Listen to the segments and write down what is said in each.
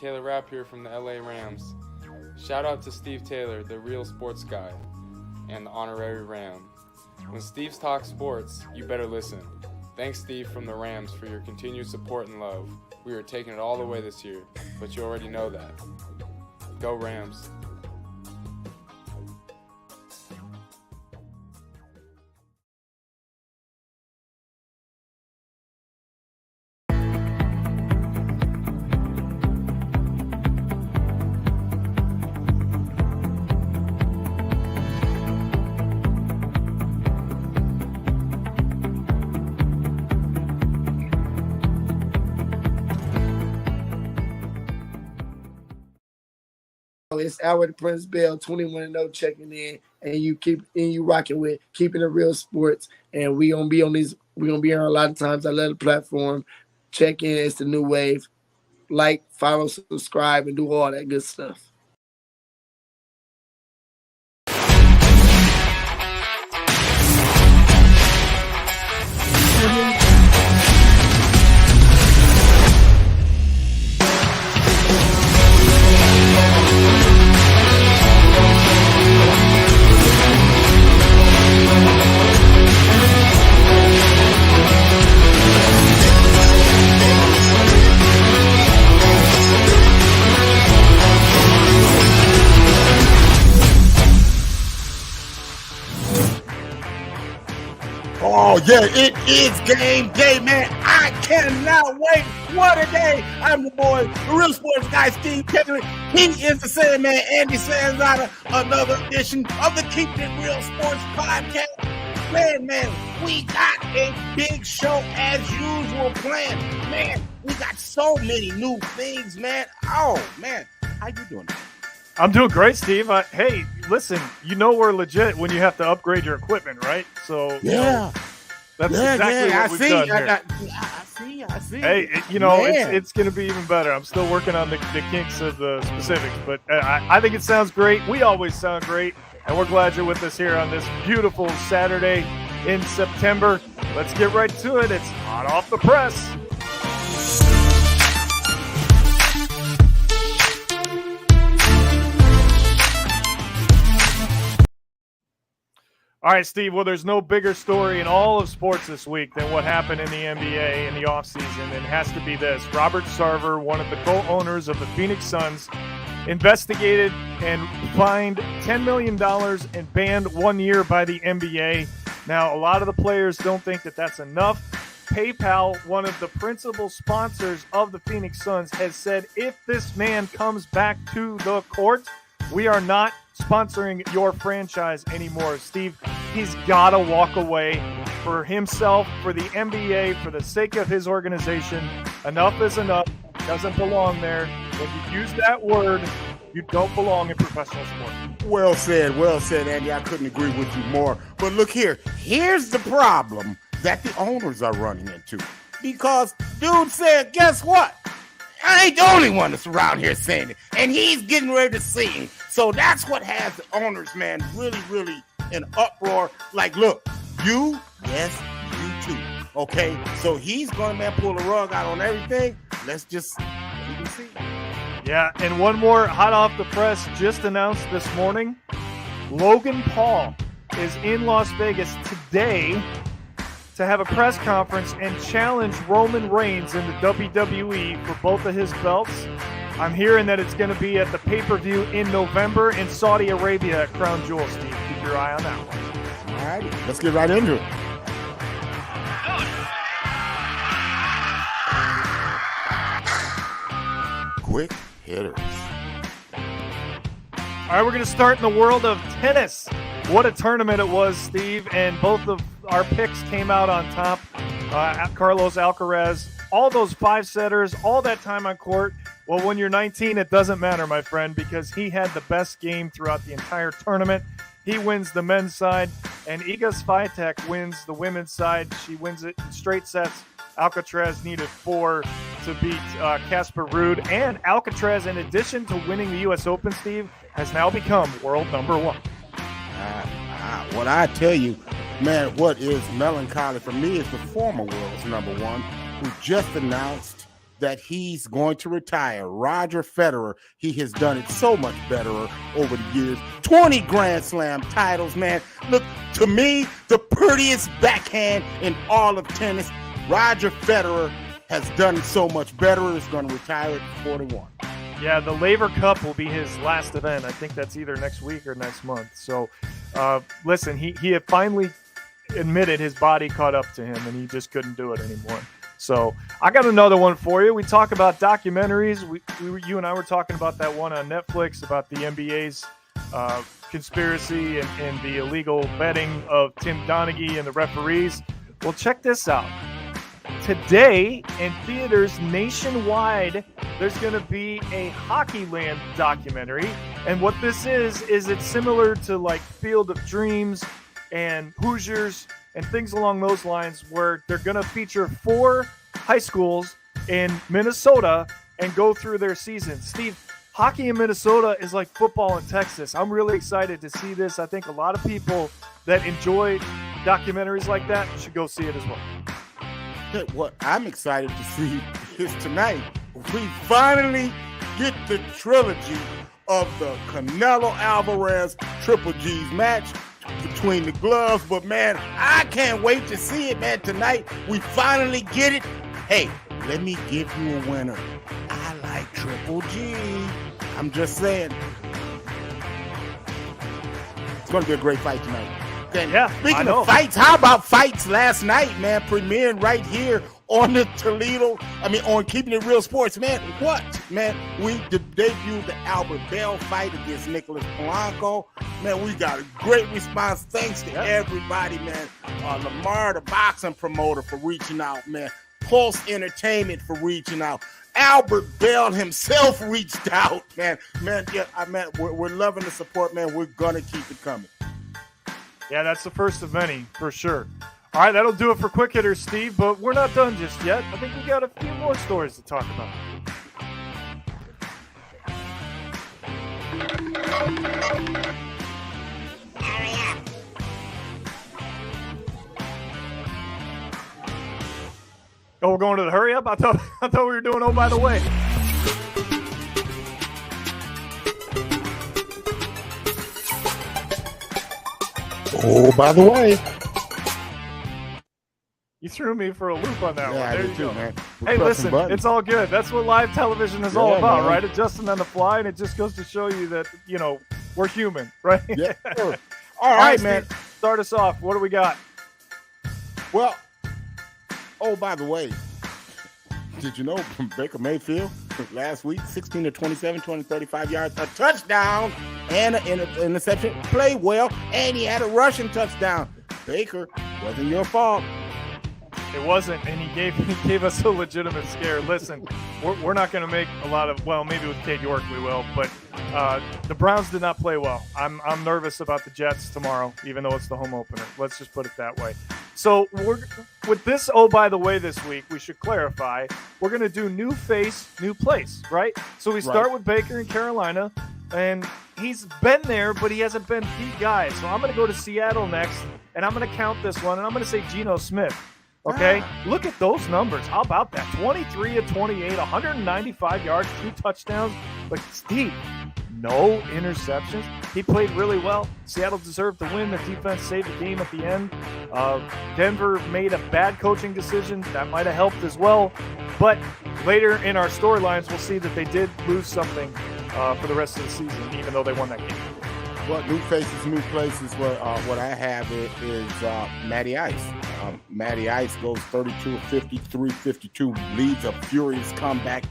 Taylor Rapp here from the LA Rams. Shout out to Steve Taylor, the real sports guy, and the honorary Ram. When Steve's talks sports, you better listen. Thanks, Steve from the Rams, for your continued support and love. We are taking it all the way this year, but you already know that. Go Rams. It's Albert Prince Bell, 21-0 checking in, and you rocking with Keeping It Real Sports. And we gonna be on these. We gonna be on a lot of times. I love the platform. Check in. It's the new wave. Like, follow, subscribe, and do all that good stuff. Oh, yeah, it is game day, man. I cannot wait. What a day. I'm the boy, the real sports guy, Steve Taylor. He is the Sandman, Andy Sanzada. Another edition of the Keep It Real Sports podcast. Man, we got a big show as usual planned. Man, we got so many new things, man. Oh, man, how you doing? I'm doing great, Steve. Hey, listen, you know we're legit when you have to upgrade your equipment, right? So yeah, that's exactly what we've done here. I see. Hey, it's going to be even better. I'm still working on the kinks of the specifics, but I think it sounds great. We always sound great, and we're glad you're with us here on this beautiful Saturday in September. Let's get right to it. It's hot off the press. All right, Steve, well, there's no bigger story in all of sports this week than what happened in the NBA in the offseason, and it has to be this. Robert Sarver, one of the co-owners of the Phoenix Suns, investigated and fined $10 million and banned 1 year by the NBA. Now, a lot of the players don't think that that's enough. PayPal, one of the principal sponsors of the Phoenix Suns, has said if this man comes back to the court, we are not sponsoring your franchise anymore. Steve, he's got to walk away for himself, for the NBA, for the sake of his organization. Enough is enough. Doesn't belong there. When you use that word, you don't belong in professional sport. Well said, Andy. I couldn't agree with you more. But look here. Here's the problem that the owners are running into. Because dude said, guess what? I ain't the only one that's around here saying it. And he's getting ready to sing. So that's what has the owners, man, really in uproar. Like, look, you too. Okay? So he's going to, man, pull the rug out on everything. Let's just see. Yeah, and one more hot off the press just announced this morning. Logan Paul is in Las Vegas today to have a press conference and challenge Roman Reigns in the WWE for both of his belts. I'm hearing that it's going to be at the pay-per-view in November in Saudi Arabia at Crown Jewel, Steve. Keep your eye on that one. All right, let's get right into it. Quick hitters. All right, we're going to start in the world of tennis. What a tournament it was, Steve, and both of our picks came out on top. Carlos Alcaraz, all those five-setters, all that time on court. Well, when you're 19, it doesn't matter, my friend, because he had the best game throughout the entire tournament. He wins the men's side, and Iga Swiatek wins the women's side. She wins it in straight sets. Alcaraz needed 4 to beat Casper Ruud. And Alcaraz, in addition to winning the U.S. Open, Steve, has now become world number 1. What I tell you, man, what is melancholy for me is the former world's number 1 who just announced that he's going to retire. Roger Federer, he has done it so much better over the years. 20 Grand Slam titles, man. Look, to me, the prettiest backhand in all of tennis. Roger Federer has done it so much better. Is going to retire at 41. Yeah, the Laver Cup will be his last event. I think that's either next week or next month. So, listen, he had finally admitted his body caught up to him, and he just couldn't do it anymore. So I got another one for you. We talk about documentaries. You and I were talking about that one on Netflix about the NBA's conspiracy and the illegal betting of Tim Donaghy and the referees. Well, check this out. Today, in theaters nationwide, there's going to be a Hockeyland documentary. And what this is it's similar to like Field of Dreams and Hoosiers and things along those lines, where they're going to feature 4 high schools in Minnesota and go through their season. Steve, hockey in Minnesota is like football in Texas. I'm really excited to see this. I think a lot of people that enjoy documentaries like that should go see it as well. What I'm excited to see is tonight, we finally get the trilogy of the Canelo Alvarez Triple G's match between the gloves. But, man, I can't wait to see it, man. Tonight, we finally get it. Hey, let me give you a winner. I like Triple G. I'm just saying. It's going to be a great fight tonight. Okay. Yeah, Speaking of fights, how about fights last night, man? Premiering right here on the on Keeping It Real Sports, man. What, man? We debuted the Albert Bell fight against Nicholas Polanco. Man, we got a great response. Thanks to everybody, man. Lamar, the boxing promoter, for reaching out, man. Pulse Entertainment for reaching out. Albert Bell himself reached out, man. We're loving the support, man. We're gonna keep it coming. Yeah, that's the first of many, for sure. All right, that'll do it for Quick Hitters, Steve, but we're not done just yet. I think we got a few more stories to talk about. Hurry up. Oh, we're going to the hurry up? I thought we were doing oh by the way. Oh, by the way. You threw me for a loop on that one. Yeah, There I you did too, go. man. Hey, listen, it's all good. That's what live television is all about, right? Adjusting on the fly, and it just goes to show you that, we're human, right? Yeah. Sure. All right, man. Steve, start us off. What do we got? Well, oh, by the way, did you know from Baker Mayfield last week, 16 to 27, 235 yards, a touchdown, and an interception, played well, and he had a rushing touchdown. Baker, wasn't your fault. It wasn't, and he gave us a legitimate scare. Listen, we're not going to make a lot of, well, maybe with Cade York we will, but the Browns did not play well. I'm nervous about the Jets tomorrow, even though it's the home opener. Let's just put it that way. So with this, oh, by the way, this week, we should clarify, we're going to do new face, new place, right? So we start with Baker in Carolina, and he's been there, but he hasn't been the guy. So I'm going to go to Seattle next, and I'm going to count this one, and I'm going to say Geno Smith. Okay, look at those numbers. How about that? 23 of 28, 195 yards, 2 touchdowns. But Steve, no interceptions. He played really well. Seattle deserved the win. The defense saved the game at the end. Denver made a bad coaching decision. That might have helped as well. But later in our storylines, we'll see that they did lose something for the rest of the season, even though they won that game. Well, new faces, new places. What I have is Matty Ice. Matty Ice goes 32 of 53, 52, leads a furious comeback,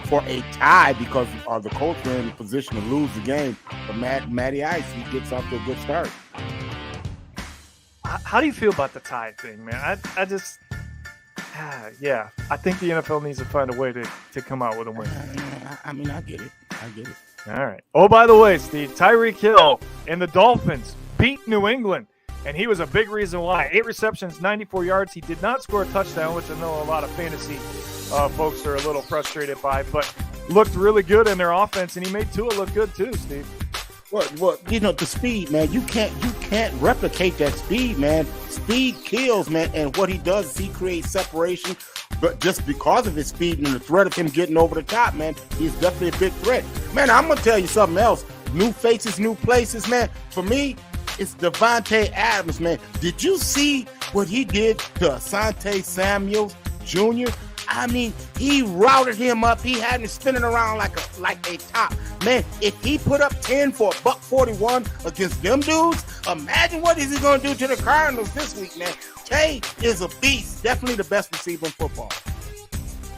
for a tie because the Colts were in a position to lose the game. But Matty Ice, he gets off to a good start. How do you feel about the tie thing, man? I just, I think the NFL needs to find a way to come out with a win. I get it. All right. Oh, by the way, Steve, Tyreek Hill and the Dolphins beat New England, and he was a big reason why. 8 receptions, 94 yards. He did not score a touchdown, which I know a lot of fantasy folks are a little frustrated by, but looked really good in their offense, and he made Tua look good too, Steve. Well, the speed, man. You can't replicate that speed, man. Speed kills, man. And what he does is he creates separation but just because of his speed and the threat of him getting over the top, man, he's definitely a big threat. Man, I'm going to tell you something else. New faces, new places, man. For me, it's Devontae Adams, man. Did you see what he did to Asante Samuel Jr.? I mean, he routed him up. He had him spinning around like a top. Man, if he put up 10 for $141 against them dudes, imagine what is he going to do to the Cardinals this week, man. Tay is a beast. Definitely the best receiver in football.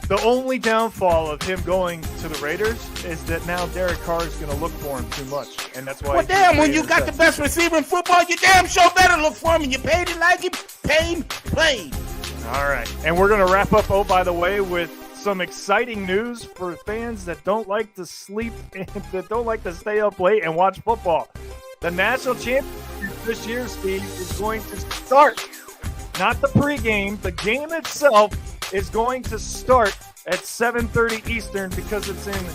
The only downfall of him going to the Raiders is that now Derek Carr is going to look for him too much, and that's why. Well, damn, when you got the best receiver in football, you damn sure better look for him. And you paid it like you paid, played. All right, and we're going to wrap up, oh, by the way, with some exciting news for fans that don't like to sleep and that don't like to stay up late and watch football. The national championship this year, Steve, is going to start. Not the pregame, the game itself is going to start at 7:30 Eastern because it's in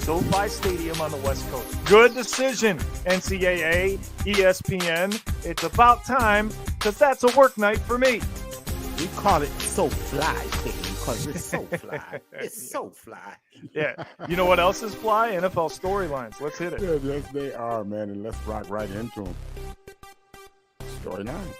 SoFi Stadium on the West Coast. Good decision, NCAA, ESPN. It's about time because that's a work night for me. We call it so fly, baby, because it's so fly. It's so fly. Yeah. You know what else is fly? NFL storylines. Let's hit it. Yeah, yes, they are, man, and let's rock right into them. Storylines.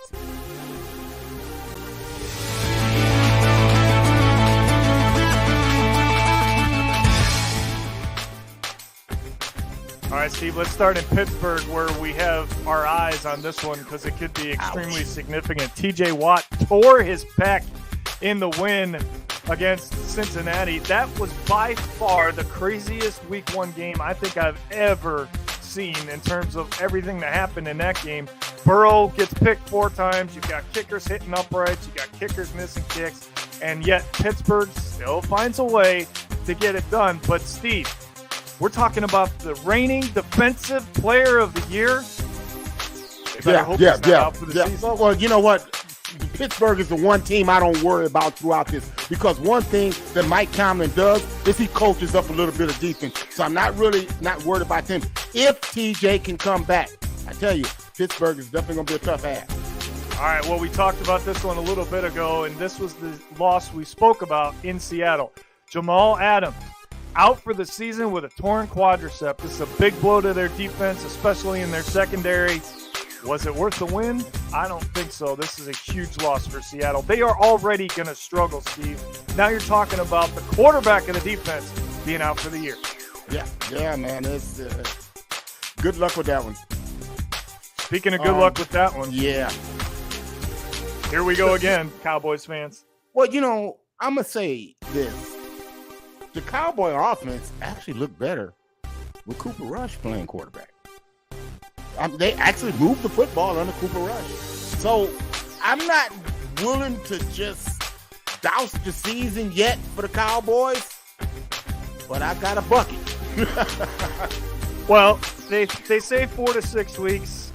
All right, Steve, let's start in Pittsburgh where we have our eyes on this one because it could be extremely significant. TJ Watt tore his pec in the win against Cincinnati. That was by far the craziest week one game I think I've ever seen in terms of everything that happened in that game. Burrow gets picked 4 times. You've got kickers hitting uprights. You've got kickers missing kicks. And yet Pittsburgh still finds a way to get it done. But, Steve, we're talking about the reigning defensive player of the year. Yeah. Well, you know what? Pittsburgh is the one team I don't worry about throughout this because one thing that Mike Tomlin does is he coaches up a little bit of defense. So I'm not worried about him. If TJ can come back, I tell you, Pittsburgh is definitely going to be a tough ass. All right, well, we talked about this one a little bit ago, and this was the loss we spoke about in Seattle. Jamal Adams out for the season with a torn quadricep. This is a big blow to their defense, especially in their secondary. Was it worth the win? I don't think so. This is a huge loss for Seattle. They are already going to struggle, Steve. Now you're talking about the quarterback of the defense being out for the year. Yeah, man. It's good luck with that one. Speaking of good luck with that one. Yeah. Here we go again, Cowboys fans. Well, you know, I'm going to say this. The Cowboy offense actually looked better with Cooper Rush playing quarterback. They actually moved the football under Cooper Rush. So I'm not willing to just douse the season yet for the Cowboys, but I got a bucket. Well, they say 4 to 6 weeks.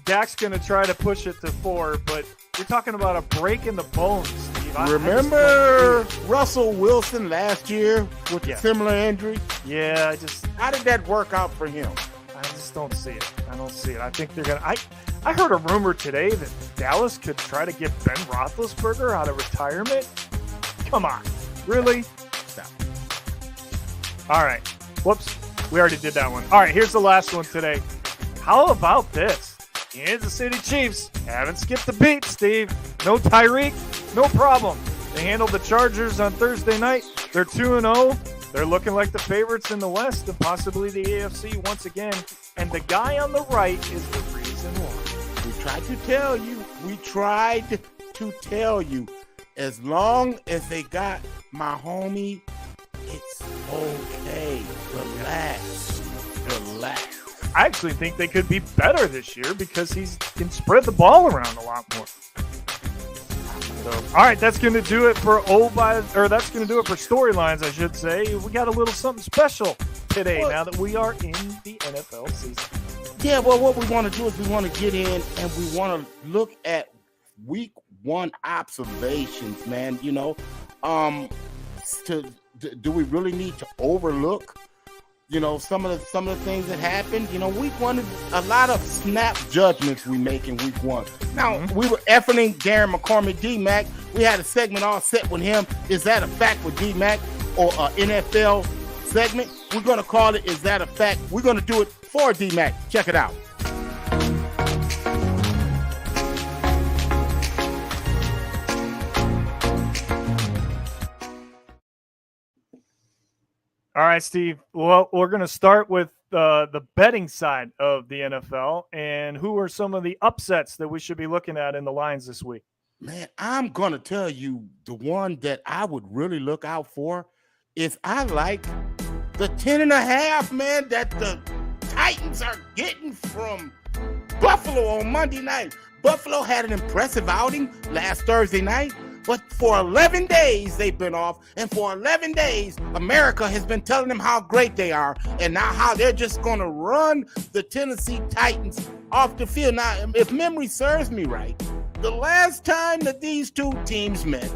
Dak's going to try to push it to 4, but you're talking about a break in the bones, Steve. Remember Russell Wilson last year with a similar injury? Yeah, how did that work out for him? I just don't see it. I think they're going to – I heard a rumor today that Dallas could try to get Ben Roethlisberger out of retirement. Come on. Really? Stop. All right. Whoops. We already did that one. All right, here's the last one today. How about this? Kansas City Chiefs haven't skipped a beat, Steve. No Tyreek, no problem. They handled the Chargers on Thursday night. They're 2-0. They're looking like the favorites in the West and possibly the AFC once again. And the guy on the right is the reason why. We tried to tell you. As long as they got my homie, it's okay. Relax. I actually think they could be better this year because he can spread the ball around a lot more. So, all right, that's going to do it for storylines, I should say. We got a little something special today now that we are in the NFL season. Yeah, well, what we want to do is we want to get in and we want to look at week one observations, man. You know, do we really need to overlook, you know, some of the things that happened? You know, week one, a lot of snap judgments we make in week one. Now, we were effing Darren McCormick D-Mac. We had a segment all set with him. Is that a fact with D-Mac, or an NFL segment? We're going to call it Is That a Fact? We're going to do it for D-Mac. Check it out. All right, Steve. Well, we're going to start with the betting side of the NFL, and who are some of the upsets that we should be looking at in the lines this week? Man, I'm going to tell you the one that I would really look out for is I like the 10.5, man, that the Titans are getting from Buffalo on Monday night. Buffalo had an impressive outing last Thursday night. But for 11 days, they've been off. And for 11 days, America has been telling them how great they are. And now how they're just going to run the Tennessee Titans off the field. Now, if memory serves me right, the last time that these two teams met,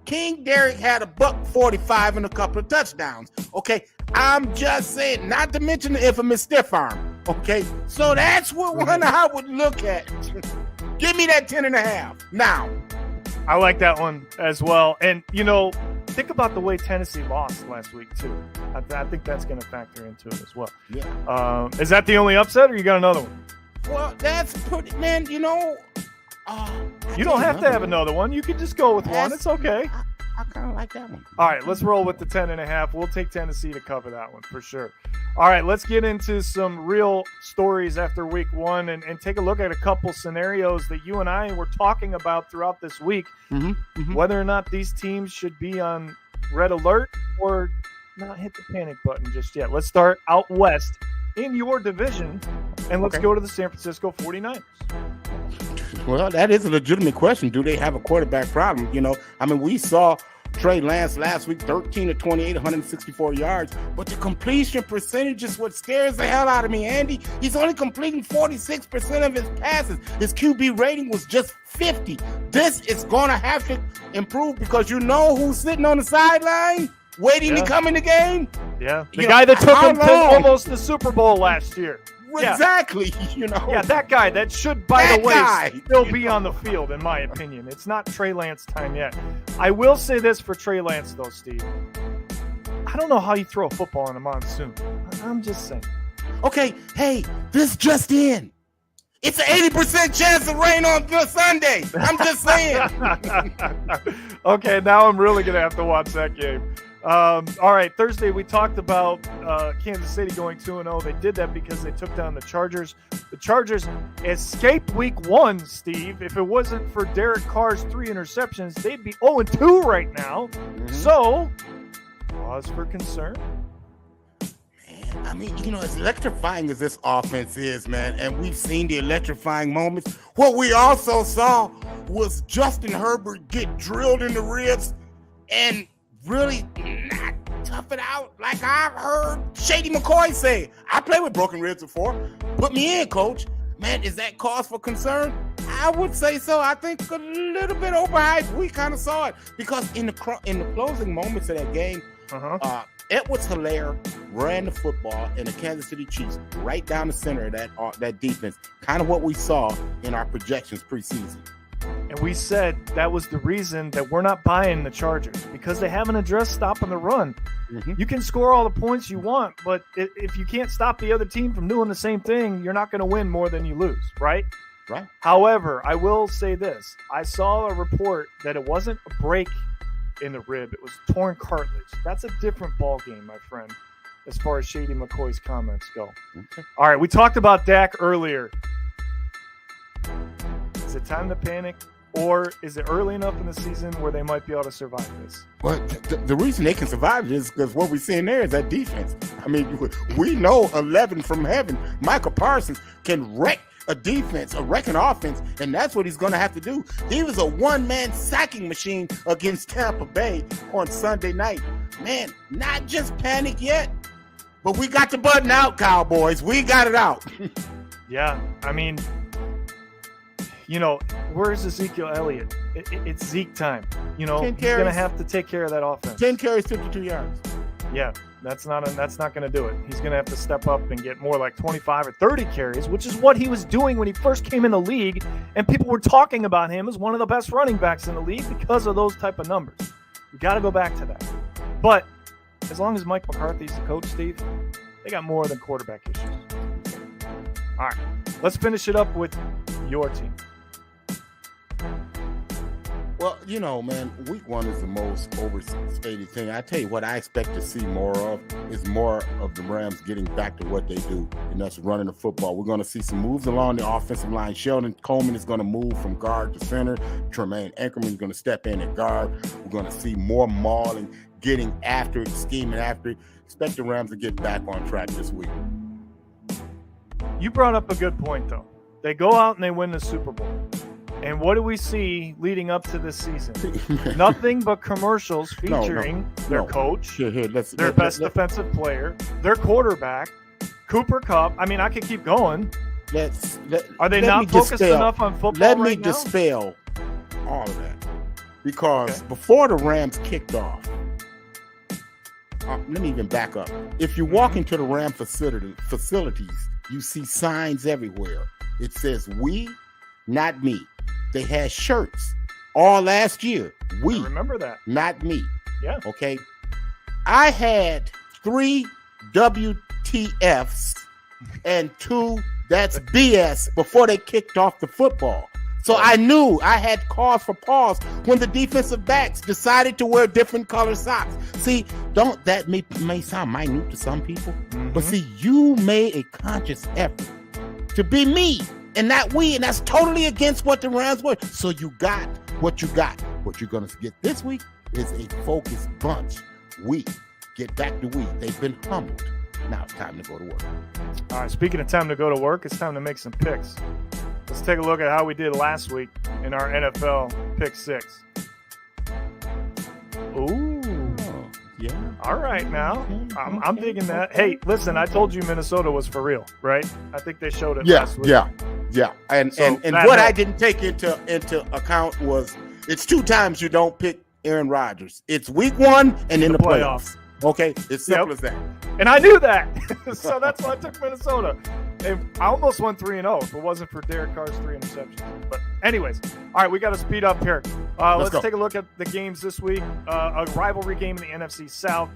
King Derrick had $145 and a couple of touchdowns. Okay, I'm just saying, not to mention the infamous stiff arm. Okay, so that's what one I would look at. Give me that 10.5 now. I like that one as well. And, think about the way Tennessee lost last week, too. I think that's going to factor into it as well. Yeah. Is that the only upset, or you got another one? Well, that's pretty, man, you don't have to have another one. You can just go with one. It's okay. I kind of like that one. All right, let's roll with the 10.5. We'll take Tennessee to cover that one for sure. All right, let's get into some real stories after week one and take a look at a couple scenarios that you and I were talking about throughout this week, whether or not these teams should be on red alert or not hit the panic button just yet. Let's start out west in your division, and let's go to the San Francisco 49ers. Well, that is a legitimate question. Do they have a quarterback problem? We saw Trey Lance last week, 13 of 28, 164 yards. But the completion percentage is what scares the hell out of me, Andy. He's only completing 46% of his passes. His QB rating was just 50. This is going to have to improve because you know who's sitting on the sideline waiting to come in the game? Yeah, the guy that took him to almost the Super Bowl last year. Exactly, Yeah, that guy that should, by the way, still be on the field, in my opinion. It's not Trey Lance time yet. I will say this for Trey Lance, though, Steve. I don't know how you throw a football in a monsoon. I'm just saying. Okay, hey, this just in. It's an 80% chance of rain on Sunday. I'm just saying. Okay, now I'm really going to have to watch that game. All right, Thursday we talked about Kansas City going 2-0. They did that because they took down the Chargers. The Chargers escaped week one, Steve. If it wasn't for Derek Carr's 3 interceptions, they'd be 0-2 right now. So, cause for concern. Man, as electrifying as this offense is, man, and we've seen the electrifying moments, what we also saw was Justin Herbert get drilled in the ribs and really not tough it out like I've heard Shady McCoy say. I played with broken ribs before. Put me in, coach. Man, is that cause for concern? I would say so. I think a little bit overhyped. We kind of saw it because in the closing moments of that game, Edwards-Helaire ran the football and the Kansas City Chiefs right down the center of that defense. Kind of what we saw in our projections preseason. And we said that was the reason that we're not buying the Chargers, because they haven't addressed stopping the run. You can score all the points you want, but if you can't stop the other team from doing the same thing, you're not going to win more than you lose, right? Right. However, I will say this. I saw a report that it wasn't a break in the rib. It was torn cartilage. That's a different ball game, my friend, as far as Shady McCoy's comments go. Okay. All right, we talked about Dak earlier. Is it time to panic, or is it early enough in the season where they might be able to survive this? Well, the reason they can survive is because what we're seeing there is that defense. We know 11 from heaven. Michael Parsons can wreck a defense, a wrecking offense, and that's what he's going to have to do. He was a one-man sacking machine against Tampa Bay on Sunday night. Man, not just panic yet, but we got the button out, Cowboys. We got it out. Yeah, where's Ezekiel Elliott? It's Zeke time. He's going to have to take care of that offense. 10 carries, 52 yards. Yeah. That's not going to do it. He's going to have to step up and get more like 25 or 30 carries, which is what he was doing when he first came in the league, and people were talking about him as one of the best running backs in the league because of those type of numbers. You got to go back to that. But as long as Mike McCarthy's the coach, Steve, they got more than quarterback issues. All right, let's finish it up with your team. Well, you know, man, week one is the most overstated thing. I tell you what I expect to see more of is more of the Rams getting back to what they do, and that's running the football. We're going to see some moves along the offensive line. Sheldon Coleman is going to move from guard to center. Tremaine Anchorman is going to step in at guard. We're going to see more mauling, getting after it, scheming after it. Expect the Rams to get back on track this week. You brought up a good point, though. They go out and they win the Super Bowl. And what do we see leading up to this season? Nothing but commercials featuring their coach, their best defensive player, their quarterback, Cooper Kupp. I mean, I could keep going. Are they not focused enough on football Let me right now? dispel all of that. Because before the Rams kicked off, let me even back up. If you walk into the Ram facilities, you see signs everywhere. It says, "We, not me." They had shirts all last year. We, I remember that. Not me. Yeah. Okay. I had 3 WTFs and 2 that's BS before they kicked off the football. So I knew I had cause for pause when the defensive backs decided to wear different color socks. See, that may sound minute to some people, but see, you made a conscious effort to be me. And not we, and that's totally against what the Rams were. So you got what you got. What you're going to get this week is a focused bunch. We get back to we. They've been humbled. Now it's time to go to work. All right, speaking of time to go to work, it's time to make some picks. Let's take a look at how we did last week in our NFL Pick 6. Ooh. Yeah. All right, now. I'm digging that. Hey, listen, I told you Minnesota was for real, right? I think they showed it last week. Yeah. And So what I didn't take into account was it's 2 times you don't pick Aaron Rodgers. It's week 1 and in the playoffs. Okay? It's simple as that. And I knew that. So that's why I took Minnesota. And I almost went 3-0 if it wasn't for Derek Carr's 3 interceptions. But anyways, all right, we got to speed up here. Let's take a look at the games this week. A rivalry game in the NFC South.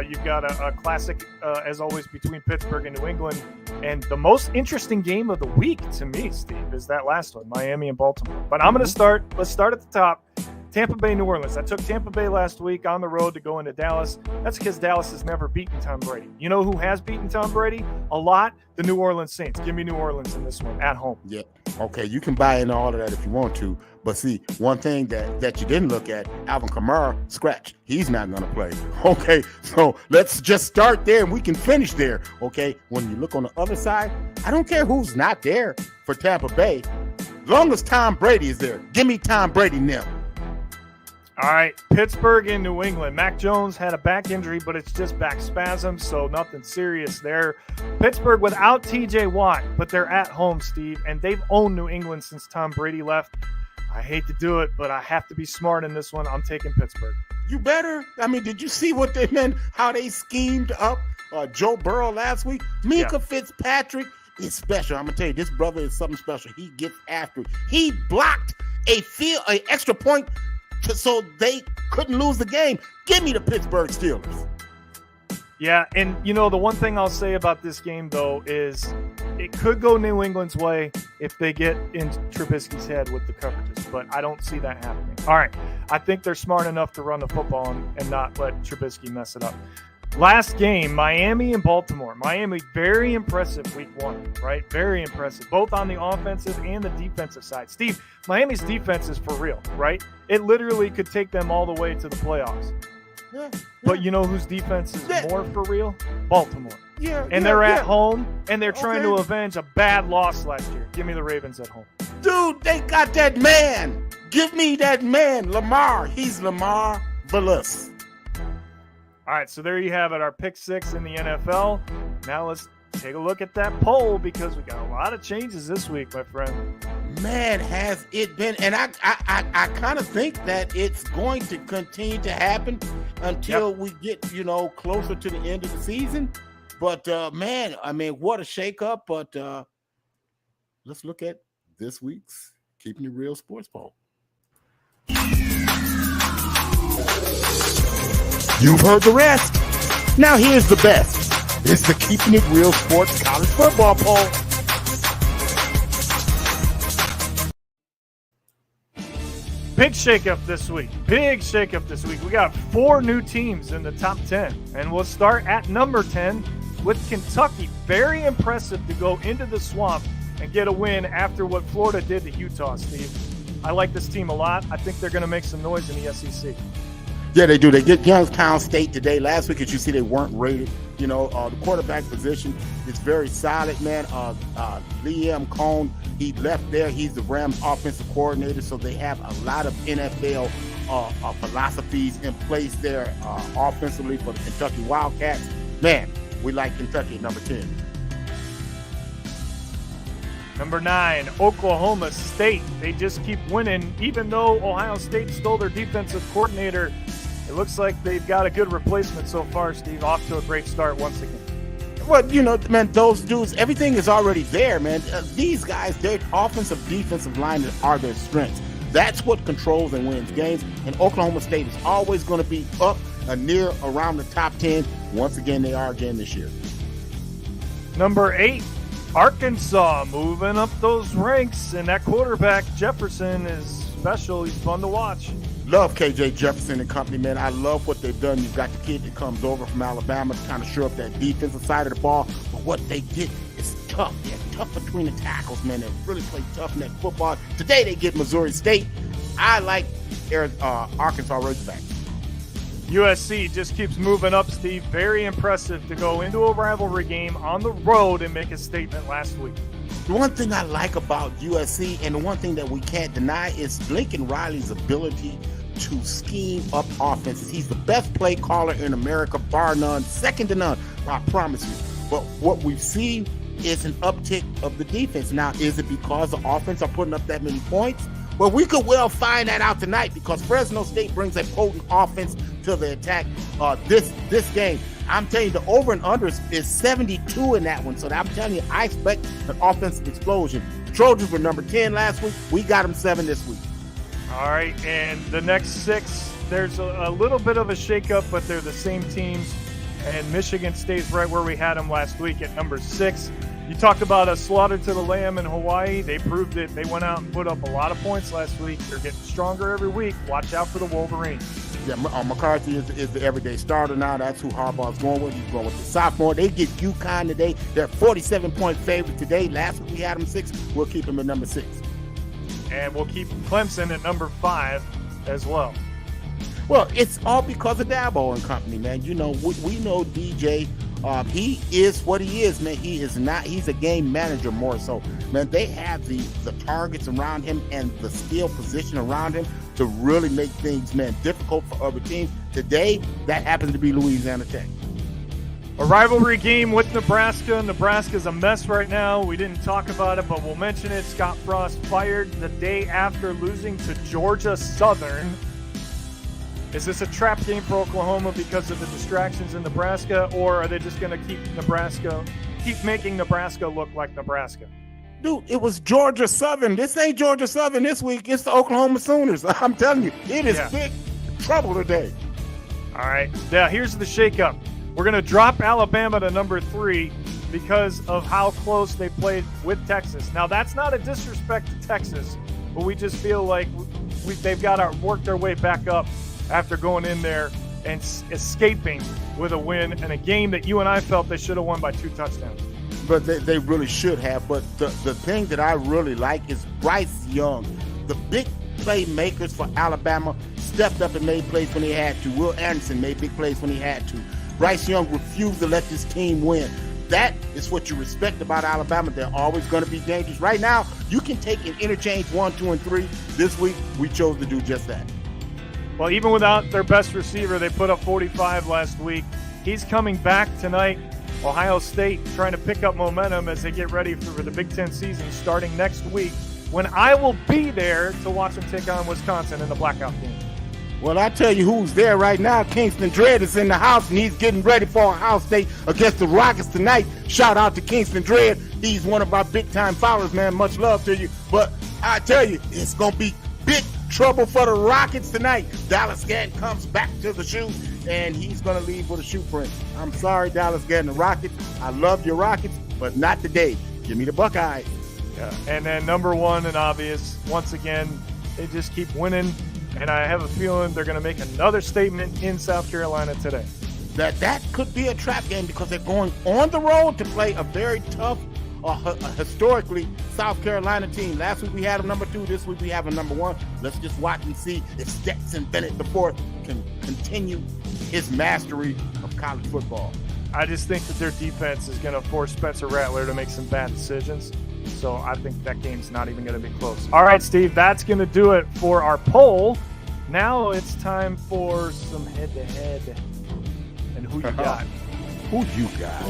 You've got a classic, as always, between Pittsburgh and New England. And the most interesting game of the week to me, Steve, is that last one, Miami and Baltimore. But I'm going to start. Let's start at the top. Tampa Bay, New Orleans. I took Tampa Bay last week on the road to go into Dallas. That's because Dallas has never beaten Tom Brady. You know who has beaten Tom Brady? A lot. The New Orleans Saints. Give me New Orleans in this one at home. Yeah. Okay, you can buy into all of that if you want to. But see, one thing that you didn't look at, Alvin Kamara, scratch. He's not going to play. Okay, so let's just start there and we can finish there. Okay, when you look on the other side, I don't care who's not there for Tampa Bay. As long as Tom Brady is there, give me Tom Brady now. All right, Pittsburgh and New England. Mac Jones had a back injury, but it's just back spasms, so nothing serious there. Pittsburgh without TJ Watt, but they're at home, Steve, and they've owned New England since Tom Brady left. I hate to do it, but I have to be smart in this one. I'm taking Pittsburgh. You better. I mean, did you see what they meant, how they schemed up Joe Burrow last week? Minka Fitzpatrick is special. I'm going to tell you, this brother is something special. He gets after it. He blocked an extra point so they couldn't lose the game. Give me the Pittsburgh Steelers. Yeah, and you know, the one thing I'll say about this game, though, is it could go New England's way if they get in Trubisky's head with the coverages, but I don't see that happening. All right, I think they're smart enough to run the football and not let Trubisky mess it up. Last game, Miami and Baltimore. Miami, very impressive week 1, right? Very impressive, both on the offensive and the defensive side. Steve, Miami's defense is for real, right? It literally could take them all the way to the playoffs. Yeah. But you know whose defense is more for real? Baltimore. And they're at home, and they're trying to avenge a bad loss last year. Give me the Ravens at home. Dude, they got that man. Give me that man, Lamar. He's Lamar Ballis. All right, so there you have it, our pick 6 in the NFL. Now let's take a look at that poll because we got a lot of changes this week, my friend. Man, has it been, and I kind of think that it's going to continue to happen until we get, closer to the end of the season. But, man, I mean, what a shakeup. But let's look at this week's Keeping It Real Sports Poll. You've heard the rest. Now here's the best. It's the Keeping It Real Sports College Football Poll. Big shakeup this week. We got 4 new teams in the top 10. And we'll start at number 10 with Kentucky. Very impressive to go into the swamp and get a win after what Florida did to Utah, Steve. I like this team a lot. I think they're going to make some noise in the SEC. Yeah, they do. They get Youngstown State today. Last week, as you see, they weren't rated. The quarterback position is very solid, man. Liam Cohn, he left there. He's the Rams offensive coordinator, so they have a lot of NFL philosophies in place there offensively for the Kentucky Wildcats. Man, we like Kentucky at number 10. Number 9, Oklahoma State. They just keep winning, even though Ohio State stole their defensive coordinator. It looks like they've got a good replacement so far, Steve. Off to a great start once again. Well, man, those dudes, everything is already there, man. These guys, their offensive, defensive line are their strengths. That's what controls and wins games. And Oklahoma State is always going to be up near around the top 10. Once again, they are again this year. Number 8, Arkansas, moving up those ranks. And that quarterback, Jefferson, is special. He's fun to watch. Love KJ Jefferson and company, man. I love what they've done. You've got the kid that comes over from Alabama to kind of shore up that defensive side of the ball. But what they did is tough. They're tough between the tackles, man. They really play tough in that football. Today they get Missouri State. I like Arkansas Razorbacks. USC just keeps moving up, Steve. Very impressive to go into a rivalry game on the road and make a statement last week. The one thing I like about USC, and the one thing that we can't deny, is Lincoln Riley's ability to scheme up offenses. He's the best play caller in America, bar none, second to none, I promise you. But what we've seen is an uptick of the defense. Now, is it because the offense are putting up that many points? Well, we could well find that out tonight because Fresno State brings a potent offense to the attack this game. I'm telling you, the over and under is 72 in that one. So I'm telling you, I expect an offensive explosion. The Trojans were number 10 last week. We got them 7 this week. All right, and the next 6, there's a little bit of a shakeup, but they're the same teams. And Michigan stays right where we had them last week at number 6. You talked about a slaughter to the lamb in Hawaii. They proved it. They went out and put up a lot of points last week. They're getting stronger every week. Watch out for the Wolverines. Yeah, McCarthy is the everyday starter now. That's who Harbaugh's going with. He's going with the sophomore. They get UConn today. They're 47-point favorite today. Last week we had them 6. We'll keep them at number 6. And we'll keep Clemson at number 5 as well. Well, it's all because of Dabo and company, man. We know DJ. He is what he is, man. He is not. He's a game manager more so, man. They have the targets around him and the skill position around him to really make things, man, difficult for other teams. Today, that happens to be Louisiana Tech. A rivalry game with Nebraska. Nebraska's a mess right now. We didn't talk about it, but we'll mention it. Scott Frost fired the day after losing to Georgia Southern. Is this a trap game for Oklahoma because of the distractions in Nebraska, or are they just going to keep making Nebraska look like Nebraska? Dude, it was Georgia Southern. This ain't Georgia Southern this week. It's the Oklahoma Sooners. I'm telling you, it is big trouble today. All right. Now, here's the shakeup. We're going to drop Alabama to number 3 because of how close they played with Texas. Now, that's not a disrespect to Texas, but we just feel like they've got to work their way back up after going in there and escaping with a win in a game that you and I felt they should have won by 2 touchdowns. But they really should have. But the thing that I really like is Bryce Young. The big playmakers for Alabama stepped up and made plays when they had to. Will Anderson made big plays when he had to. Bryce Young refused to let this team win. That is what you respect about Alabama. They're always going to be dangerous. Right now, you can take and interchange 1, 2, and 3. This week, we chose to do just that. Well, even without their best receiver, they put up 45 last week. He's coming back tonight. Ohio State trying to pick up momentum as they get ready for the Big Ten season starting next week. when I will be there to watch them take on Wisconsin in the blackout game. Well, I tell you who's there right now. Kingston Dredd is in the house, and he's getting ready for a house day against the Rockets tonight. Shout out to Kingston Dredd. He's one of our big-time followers, man. Much love to you. But I tell you, it's going to be big trouble for the Rockets tonight. Dallas Gann comes back to the shoe, and he's going to leave with a shoe print. I'm sorry, Dallas Gann, the Rockets. I love your Rockets, but not today. Give me the Buckeyes. Yeah. And then number one and obvious, once again, they just keep winning. And I have a feeling they're going to make another statement in South Carolina today. That could be a trap game because they're going on the road to play a very tough, historically South Carolina team. Last week we had them number 2. This week we have them number 1. Let's just watch and see if Stetson Bennett IV can continue his mastery of college football. I just think that their defense is going to force Spencer Rattler to make some bad decisions. So I think that game's not even going to be close. All right, Steve, that's going to do it for our poll. Now it's time for some head-to-head. And who you got? Who you got?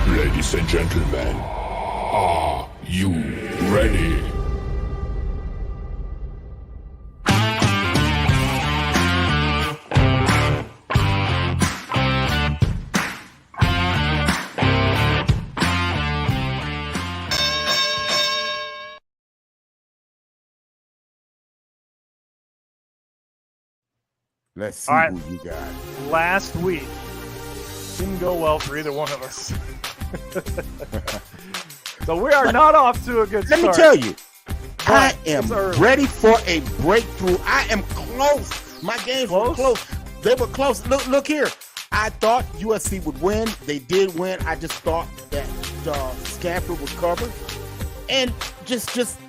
Ladies and gentlemen, are you ready? Let's see All right. who you got. Last week didn't go well for either one of us. So we are not off to a good start. Let me tell you, I But am it's early. ready for a breakthrough. I am close. My games were close. They were close. Look here. I thought USC would win. They did win. I just thought that Stanford would cover. And just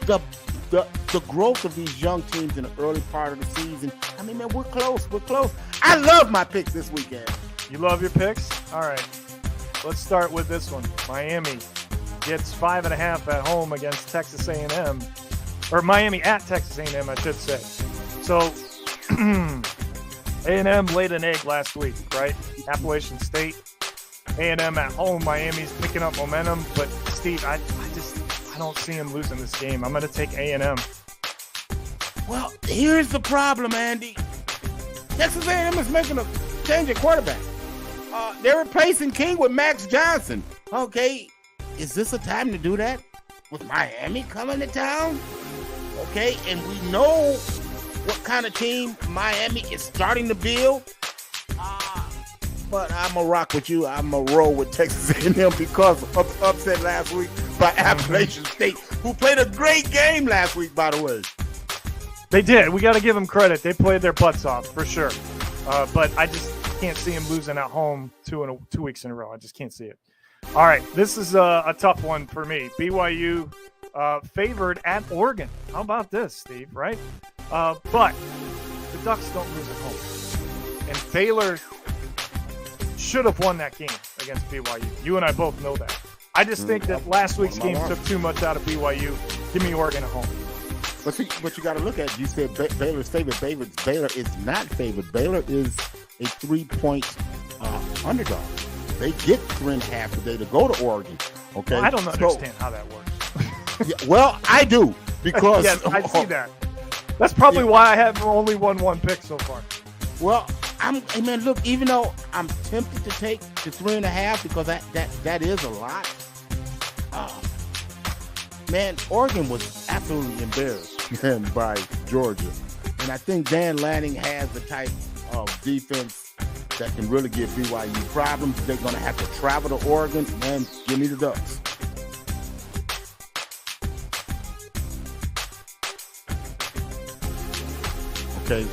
the growth of these young teams in the early part of the season. I mean, man, we're close. We're close. I love my picks this weekend. You love your picks? All right. Let's start with this one. Miami gets 5.5 at home against Texas A&M. Or Miami at Texas A&M, I should say. So A&M laid an egg last week, right? Appalachian State. A&M at home. Miami's picking up momentum. But, Steve, I don't see him losing this game. I'm going to take A&M. Well, here's the problem, Andy. Texas A&M is making a change at quarterback. They're replacing King with Max Johnson. Okay, is this a time to do that? With Miami coming to town? Okay, and we know what kind of team Miami is starting to build. But I'm going to rock with you. I'm going to roll with Texas A&M because of upset last week by Appalachian State, who played a great game last week, by the way. They did. We got to give them credit. They played their butts off, for sure. But I just can't see them losing at home 2 weeks in a row. I just can't see it. All right, this is a tough one for me. BYU favored at Oregon. How about this, Steve, right? But the Ducks don't lose at home. And Baylor should have won that game against BYU. You and I both know that. I just think that last week's game took too much out of BYU. Give me Oregon at home. But you got to look at it. You said Baylor's favored. Baylor is not favored. Baylor is a 3-point underdog. They get 3.5 today to go to Oregon. Okay, well, I don't understand how that works. Yeah, well, I do because yes, I see that. That's probably why I have only won one pick so far. Well, man, look, even though I'm tempted to take the 3.5 because that is a lot. Man, Oregon was absolutely embarrassed by Georgia. And I think Dan Lanning has the type of defense that can really give BYU problems. They're going to have to travel to Oregon and give me the Ducks. Okay.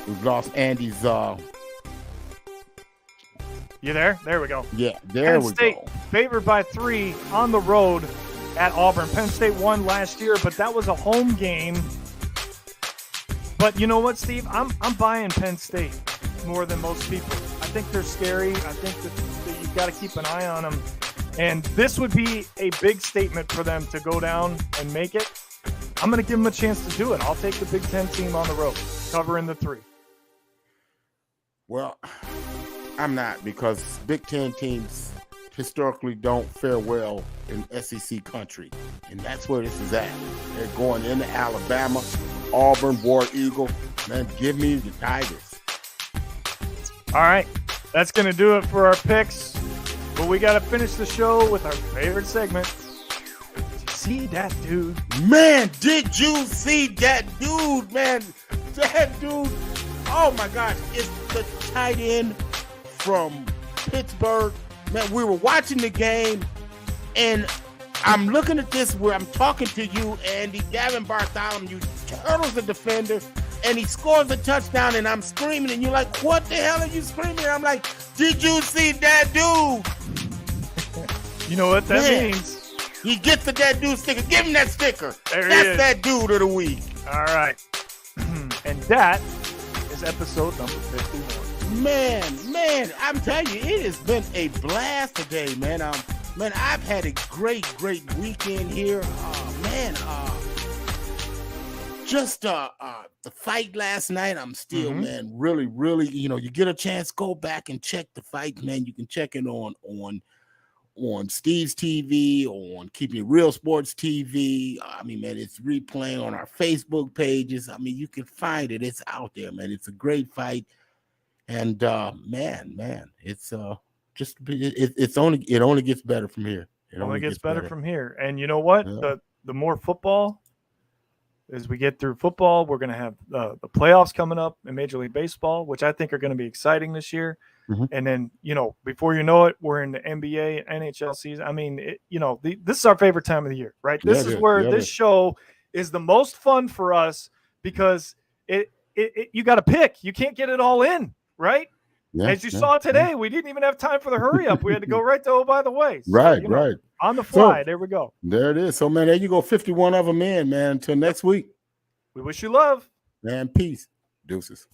We've lost Andy's. You there? There we go. Yeah, there Penn we State go. favored by 3 on the road at Auburn. Penn State won last year, but that was a home game. But you know what, Steve? I'm buying Penn State more than most people. I think they're scary. I think that you've got to keep an eye on them. And this would be a big statement for them to go down and make it. I'm going to give them a chance to do it. I'll take the Big Ten team on the road, covering the 3. Well, I'm not, because Big Ten teams historically don't fare well in SEC country. And that's where this is at. They're going into Alabama, Auburn, War Eagle. Man, give me the Tigers. All right. That's going to do it for our picks. But we got to finish the show with our favorite segment. Did you see that dude? Man, did you see that dude, man? That dude, oh my gosh, it's the tight end from Pittsburgh. Man, we were watching the game, and I'm looking at this where I'm talking to you, Andy. Gavin Bartholomew hurdles the defender, and he scores a touchdown, and I'm screaming, and you're like, what the hell are you screaming? I'm like, did you see that dude? You know what that means. He gets the that dude sticker. Give him that sticker. There That's that dude of the week. All right. And that is episode number 51. Man, I'm telling you, it has been a blast today, man. Man, I've had a great weekend here. Just the fight last night. I'm still, man, really, you get a chance, go back and check the fight, man. You can check it on Steve's TV, on Keeping It Real Sports TV. I mean, man, it's replaying on our Facebook pages. I mean, you can find it. It's out there, man. It's a great fight. And man, it's it only gets better from here. It only gets better from here. And you know what? Yeah. The more football, as we get through football, we're going to have the playoffs coming up in Major League Baseball, which I think are going to be exciting this year. And then, before you know it, we're in the NBA and NHL season. I mean, this is our favorite time of the year, right? This is where this show is the most fun for us because you got to pick. You can't get it all in, right? Yeah, as you saw today, we didn't even have time for the hurry up. We had to go right to, oh, by the way. So, right. On the fly. There we go. There it is. So, man, there you go. 51 of them in, man. Until next week. We wish you love. Man, peace. Deuces.